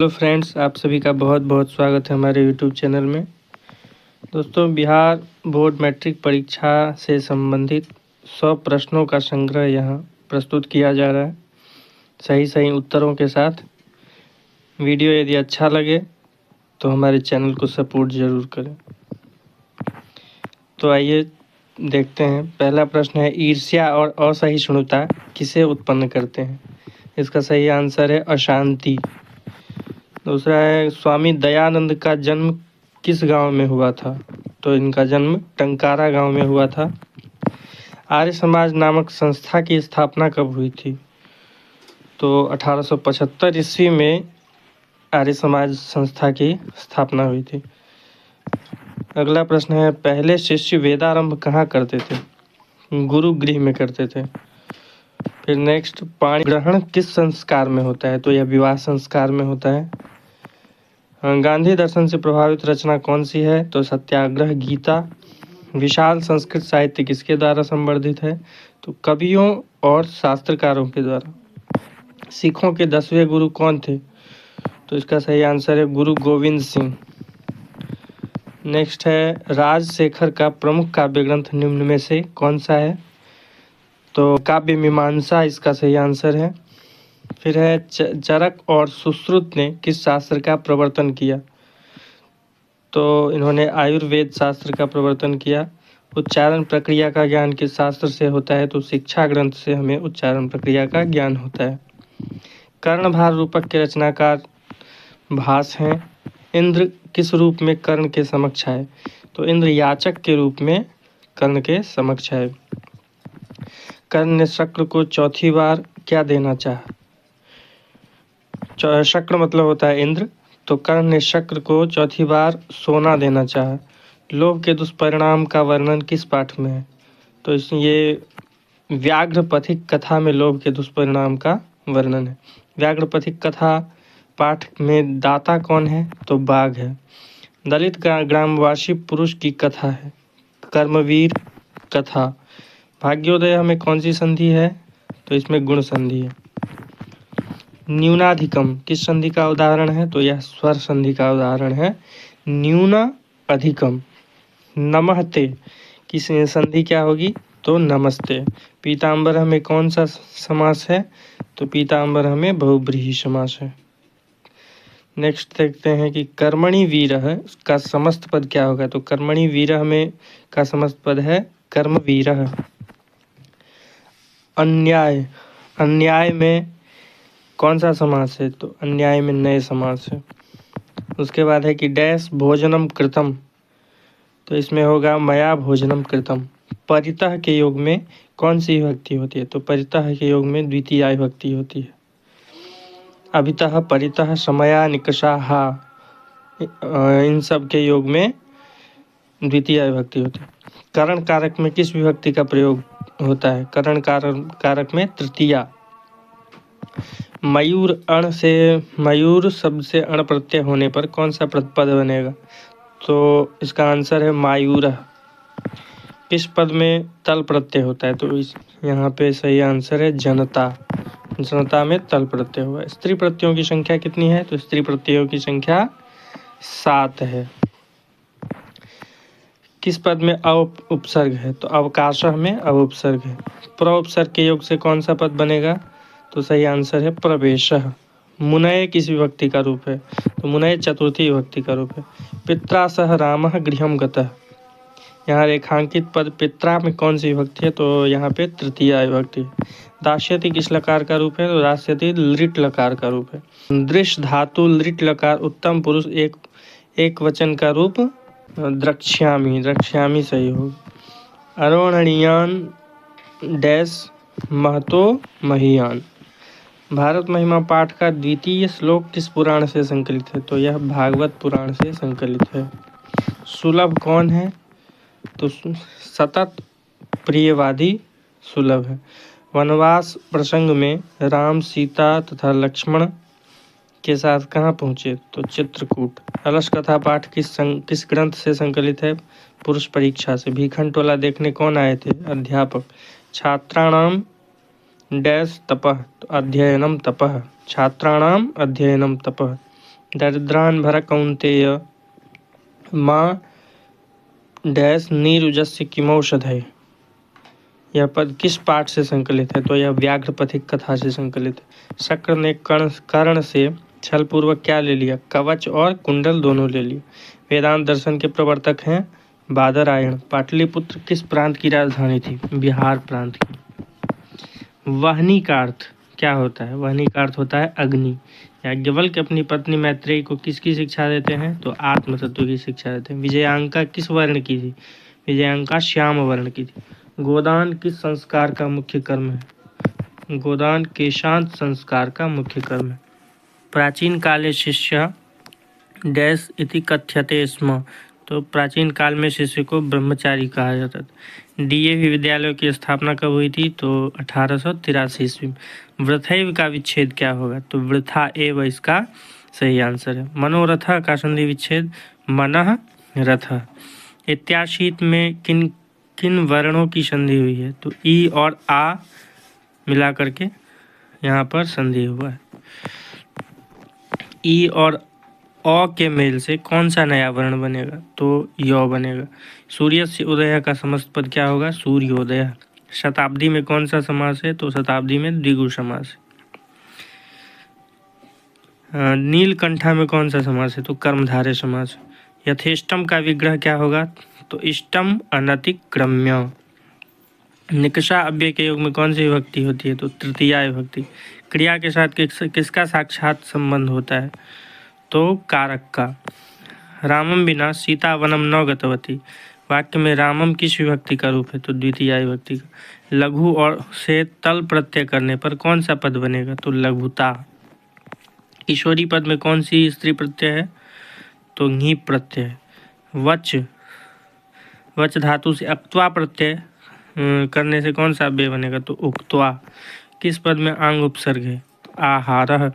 Hello friends, आप सभी का बहुत बहुत स्वागत है हमारे यूट्यूब चैनल में। दोस्तों, बिहार बोर्ड मैट्रिक परीक्षा से संबंधित 100 प्रश्नों का संग्रह यहाँ प्रस्तुत किया जा रहा है, सही सही उत्तरों के साथ। वीडियो यदि अच्छा लगे तो हमारे चैनल को सपोर्ट ज़रूर करें। तो आइए देखते हैं। पहला प्रश्न है, ईर्ष्या और असहिष्णुता किसे उत्पन्न करते हैं? इसका सही आंसर है अशांति। दूसरा है, स्वामी दयानंद का जन्म किस गांव में हुआ था? तो इनका जन्म टंकारा गांव में हुआ था। आर्य समाज नामक संस्था की स्थापना कब हुई थी? तो 1875 ईस्वी में आर्य समाज संस्था की स्थापना हुई थी। अगला प्रश्न है, पहले शिष्य वेदारंभ कहाँ करते थे? गुरुगृह में करते थे। फिर नेक्स्ट, पाणी ग्रहण किस संस्कार में होता है? तो यह विवाह संस्कार में होता है। गांधी दर्शन से प्रभावित रचना कौन सी है? तो सत्याग्रह गीता। विशाल संस्कृत साहित्य किसके द्वारा संवर्धित है? तो कवियों और शास्त्रकारों के द्वारा। सिखों के 10वें गुरु कौन थे? तो इसका सही आंसर है गुरु गोविंद सिंह। नेक्स्ट है, राजशेखर का प्रमुख काव्य ग्रंथ निम्न में से कौन सा है? तो काव्य मीमांसा इसका सही आंसर है। फिर है, चरक और सुश्रुत ने किस शास्त्र का प्रवर्तन किया? तो इन्होंने आयुर्वेद शास्त्र का प्रवर्तन किया। उच्चारण प्रक्रिया का ज्ञान किस शास्त्र से होता है? तो शिक्षा ग्रंथ से हमें उच्चारण प्रक्रिया का ज्ञान होता है। कर्णभार रूपक के रचनाकार भास हैं। इंद्र किस रूप में कर्ण के समक्ष आए? तो इंद्र याचक के रूप में कर्ण के समक्ष आए। कर्ण ने शक्र को चौथी बार क्या देना चाहा? शक्र मतलब होता है इंद्र, तो कर्ण ने शक्र को चौथी बार सोना देना चाहा। लोभ के दुष्परिणाम का वर्णन किस पाठ में है? तो ये व्याघ्रपथिक कथा में लोभ के दुष्परिणाम का वर्णन है। व्याघ्रपथिक कथा पाठ में दाता कौन है? तो बाघ है। दलित ग्रामवासी पुरुष की कथा है कर्मवीर कथा। भाग्योदय हमें कौन सी संधि है? तो इसमें गुण संधि है। न्यूनाधिकम किस संधि का उदाहरण है? तो यह स्वर संधि का उदाहरण है, न्यूना अधिकम। नमस्ते की संधि क्या होगी? तो नमस्ते। पीताम्बर में कौन सा समास है? तो पीताम्बर में बहुब्रीहि समास है। नेक्स्ट देखते हैं कि कर्मणि वीरः का समस्त पद क्या होगा? तो कर्मणि वीरः में का समस्त पद है कर्मवीरः। अन्याय, अन्याय में कौन सा समास है? तो अन्याय में नए समास है। उसके बाद है कि डैश भोजनम कृतम, तो इसमें होगा मया भोजनम कृतम। परितः के योग में कौन सी विभक्ति होती है? तो परितः के योग में द्वितीय विभक्ति होती है। अभितः परितः समया निकषाहा, इन सब के योग में द्वितीय विभक्ति होती है। करण कारक में किस विभक्ति का प्रयोग होता है? करण कारक में तृतीया। मयूर अण से, मयूर शब्द से अण प्रत्यय होने पर कौन सा पद बनेगा? तो इसका आंसर है मायूर। किस पद में तल प्रत्यय होता है? तो यहाँ पे सही आंसर है जनता। जनता में तल प्रत्यय हुआ है। स्त्री प्रत्ययों की संख्या कितनी है? तो स्त्री प्रत्ययों की संख्या 7 है। किस पद में उपसर्ग है? तो अवकाशः में उपसर्ग है। उपसर्ग के योग से कौन सा पद बनेगा? तो सही आंसर है प्रवेशः। मुनय किस विभक्ति का रूप है? तो मुनय चतुर्थी विभक्ति का रूप है। पित्रा सह रामः गृहं गतः, यहाँ रेखांकित पद पित्रा में कौन सी विभक्ति है? तो यहाँ पे तृतीय विभक्ति। दास्यति किस लकार का रूप है? तो दास्यति लृट लकार का रूप है। दृश धातु लृट लकार उत्तम पुरुष एक वचन का रूप द्रक्ष्यामि, द्रक्ष्यामि सही हो। अरोहणीयान डैश महतो महीयान, भारत महिमा पाठ का द्वितीय श्लोक किस पुराण से संकलित है? तो यह भागवत पुराण से संकलित है। सुलभ कौन है? तो सतत प्रियवादी सुलभ है। वनवास प्रसंग में राम सीता तथा लक्ष्मण के साथ कहाँ पहुँचे? तो चित्रकूट। अलस कथा पाठ किस ग्रंथ से संकलित है? पुरुष परीक्षा से। भीखन टोला देखने कौन आए थे? अध्यापक। छात्राणाम डैश तपः, तो अध्ययनम तपः, छात्राणाम अध्ययनम तपः। दरिद्रान भर कौन्तेय माँ डैश नीरुजस्य किमौषधय। यह पद किस पाठ से संकलित है? तो यह व्याघ्रपथिक कथा से संकलित है। शक्र ने कर्ण से छल पूर्वक क्या ले लिया? कवच और कुंडल दोनों ले लिया। वेदांत दर्शन के प्रवर्तक हैं बादरायण। पाटलिपुत्र किस प्रांत की राजधानी थी? बिहार प्रांत की। वहनी का अर्थ क्या होता है? वहनी का अर्थ होता है अग्नि। याज्ञवल्क्य अपनी पत्नी मैत्रेयी को किसकी शिक्षा देते हैं? तो आत्म तत्व की शिक्षा देते हैं। विजयांका किस वर्ण की थी? विजयांका श्याम वर्ण की थी। गोदान किस संस्कार का मुख्य कर्म है? गोदान केशांत संस्कार का मुख्य कर्म है। प्राचीन काले शिष्य डैश इति कथ्यते स्म। तो प्राचीन काल में शिष्य को ब्रह्मचारी कहा जाता था। डीएवी विद्यालयों की स्थापना कब हुई थी? तो 1883 ईस्वी में। वृथैव का विच्छेद क्या होगा? तो वृथा एव इसका सही आंसर है। मनोरथ का संधि विच्छेद मनः रथ। इत्याशीत में किन किन वर्णों की संधि हुई है? तो ई और आ मिला करके यहाँ पर संधि हुआ है। ई और अ के मेल से कौन सा नया वर्ण बनेगा? तो य बनेगा। सूर्य से उदय का समस्त पद क्या होगा? सूर्योदय। शताब्दी में कौन सा समास है? तो शताब्दी में द्विगु समास है। नीलकंठा में कौन सा समास है? तो कर्मधारय समास। यथेष्टम का विग्रह क्या होगा? तो इष्टम अनतिक्रम्य। निकषा अव्यय के योग में कौन सी विभक्ति होती है? तो तृतीया विभक्ति। क्रिया के साथ किसका साक्षात संबंध होता है? तो कारक का। रामम बिना सीता वनम न गतवती। वाक्य में रामम किस विभक्ति का रूप है? तो द्वितीया विभक्ति का। लघु और से तल प्रत्यय करने पर कौन सा पद बनेगा? तो लघुता। किशोरी पद में कौन सी स्त्री प्रत्यय है? तो घी प्रत्यय। वच वच धातु से अक्त्वा प्रत्यय करने से कौन सा अव्यय बनेगा? तो उक्त्वा। किस पद में आंग उपसर्ग है? तो आहारः।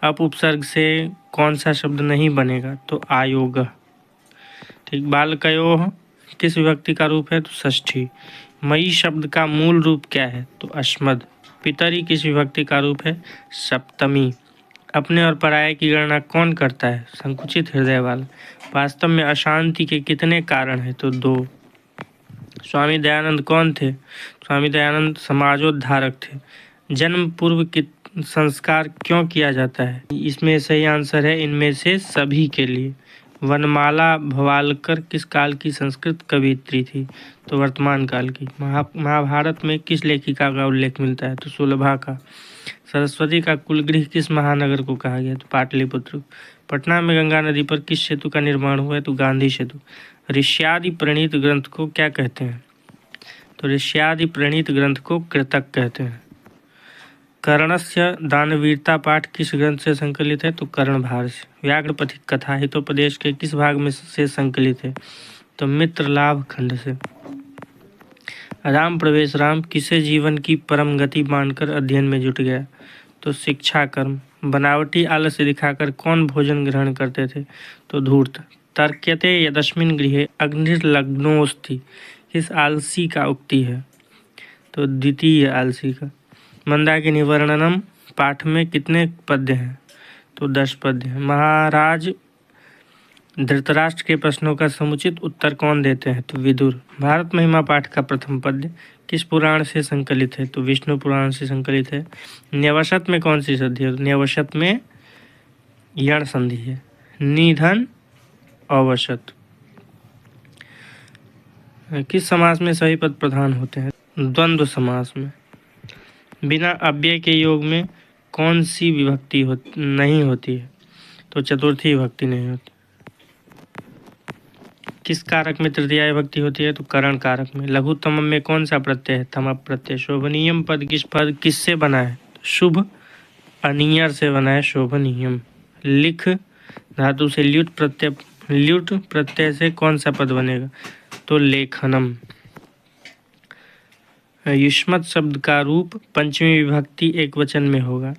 अप उपसर्ग से कौन सा शब्द नहीं बनेगा? तो आयोग। ठीक। बालकयोः किस विभक्ति का रूप है? तो षष्ठी। मई शब्द का मूल रूप क्या है? तो अस्मद। पितरी किस विभक्ति का रूप है? सप्तमी। अपने और पराये की गणना कौन करता है? संकुचित हृदय वाला। वास्तव में अशांति के कितने कारण हैं? तो 2। स्वामी दयानंद कौन थे? स्वामी दयानंद समाजोद्धारक थे। जन्म पूर्व संस्कार क्यों किया जाता है? इसमें सही आंसर है इनमें से सभी के लिए। वनमाला भवालकर किस काल की संस्कृत कवियत्री थी? तो वर्तमान काल की। महाभारत में किस लेखिका का उल्लेख मिलता है? तो सुलभा का। सरस्वती का कुलगृह किस महानगर को कहा गया? तो पाटलिपुत्र। पटना में गंगा नदी पर किस सेतु का निर्माण हुआ है? तो गांधी सेतु। ऋष्यादि प्रणीत ग्रंथ को क्या कहते हैं? तो ऋष्यादि प्रणीत ग्रंथ को कृतक कहते हैं। कर्णस्य दानवीरता पाठ किस ग्रंथ से संकलित है? तो कर्णभार से। व्याघ्रपथिक कथा हितोपदेश के किस भाग में से संकलित है? तो मित्र लाभ खंड से। राम प्रवेश राम किसे जीवन की परम गति मानकर अध्ययन में जुट गया? तो शिक्षा कर्म। बनावटी आलस्य दिखाकर कौन भोजन ग्रहण करते थे? तो धूर्त। तर्क्यते यदस्मिन् गृहे अग्निर्लग्नोऽस्ति किस आलसी का उक्ति है? तो द्वितीय आलसी का। मंदाकिनी वर्णनम पाठ में कितने पद्य हैं? तो 10 पद्य हैं। महाराज धृतराष्ट्र के प्रश्नों का समुचित उत्तर कौन देते हैं? तो विदुर। भारत महिमा पाठ का प्रथम पद्य किस पुराण से संकलित है? तो विष्णु पुराण से संकलित है। न्यवशत में कौन सी संधि है? न्यवशत में यण संधि है। निधन अवशत। किस समास में सभी पद प्रधान होते हैं? द्वंद्व समास में। बिना अव्यय के योग में कौन सी विभक्ति नहीं होती है? तो चतुर्थी विभक्ति नहीं होती। किस कारक में तृतीया विभक्ति होती है? तो करण कारक में। लघुत्तम में कौन सा प्रत्यय है? थम प्रत्यय। शोभनीयम पद किससे बना है? शुभ अनियर से बना है शोभनीयम। लिख धातु से ल्युट प्रत्यय से कौन सा पद बनेगा? तो लेखनम। युष्मत शब्द का रूप पंचमी विभक्ति एक वचन में होगा।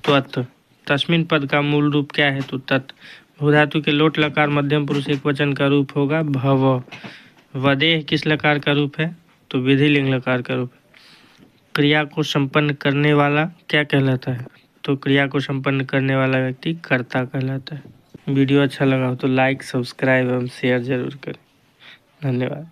त्वत्। तस्मिन पद का मूल रूप क्या है? तो तत्। भूधातु के लोट लकार मध्यम पुरुष एक वचन का रूप होगा भव। वदेह किस लकार का रूप है? तो विधिलिंग लकार का रूप है। क्रिया को संपन्न करने वाला क्या कहलाता है? तो तो क्रिया को संपन्न करने वाला व्यक्ति कर्ता कहलाता है। वीडियो अच्छा लगा हो तो लाइक, सब्सक्राइब एवं शेयर जरूर करें। धन्यवाद।